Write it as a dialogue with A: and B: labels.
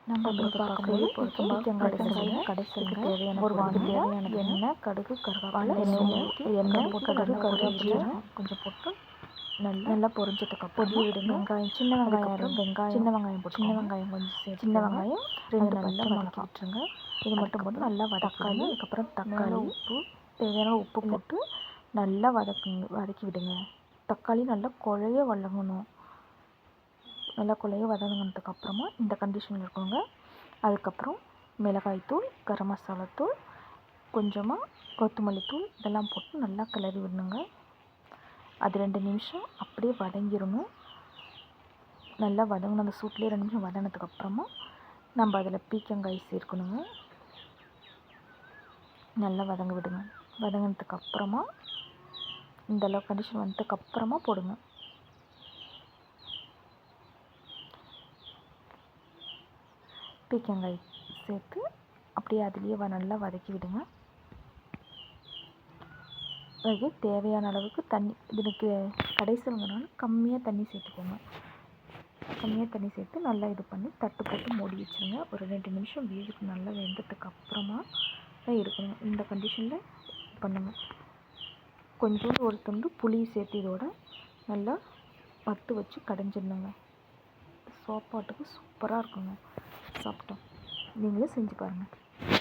A: நம்ம இப்போ பார்க்கும்போது கடைசியில் தேவையான ஒரு தேவையான எண்ணெய், கடுகு, கருவேப்பிலை, எண்ணெய் கடுகு கருவேப்பிலை கொஞ்சம் போட்டு நல்லா பொரிஞ்சதுக்கப்புறம் விடுங்க. வெங்காயம் சின்ன வெங்காயம் போட்டு சின்ன வெங்காயம் கொஞ்சம் சேர்த்து சின்ன வெங்காயம் நல்லா வதக்கி விட்டுருங்க. இது மட்டும் போட்டு நல்லா வதக்காளி, அதுக்கப்புறம் தக்காளி, உப்பு தேவையான உப்பு போட்டு நல்லா வதக்கி விடுங்க. தக்காளி நல்லா குழைய வதங்கணும். நல்லா குழைய வதங்கினதுக்கப்புறமா இந்த கண்டிஷனில் இருக்கவங்க அதுக்கப்புறம் மிளகாய்த்தூள், கரம் மசாலாத்தூள், கொஞ்சமாக கொத்தமல்லி தூள் இதெல்லாம் போட்டு நல்லா கிளறி விடணுங்க. அது 2 நிமிஷம் அப்படியே வதங்கிடணும். நல்லா வதங்கின அந்த சூட்லேயே 2 நிமிஷம் வதங்கினதுக்கப்புறமா நம்ம அதில் பீக்கங்காய் சேர்க்கணுங்க. நல்லா வதங்க விடுங்க. வதங்கினதுக்கப்புறமா இந்த அளவு கண்டிஷன் வந்ததுக்கப்புறமா போடுங்க. பீக்கங்காய் சேர்த்து அப்படியே அதுலேயே நல்லா வதக்கி விடுங்க. அதுக்கு தேவையான அளவுக்கு தண்ணி, இதுக்கு கடைசிங்கிறனால கம்மியாக தண்ணி சேர்த்துக்கோங்க. கம்மியாக தண்ணி சேர்த்து நல்லா இது பண்ணி தட்டு போட்டு மூடி வச்சுருங்க. ஒரு 2 நிமிஷம் வேகுக்கு நல்லா வெந்ததுக்கு அப்புறமா தான் எடுக்கணும். இந்த கண்டிஷனில் பண்ணுங்கள். கொஞ்சோண்டு ஒரு துண்டு புளி சேர்த்து இதோட நல்லா வத்து வச்சு கடைஞ்சிடணுங்க. சாப்பாட்டுக்கு சூப்பராக இருக்குங்க. சாப்பிட்டோம். நீங்களே செஞ்சு பாருங்கள்.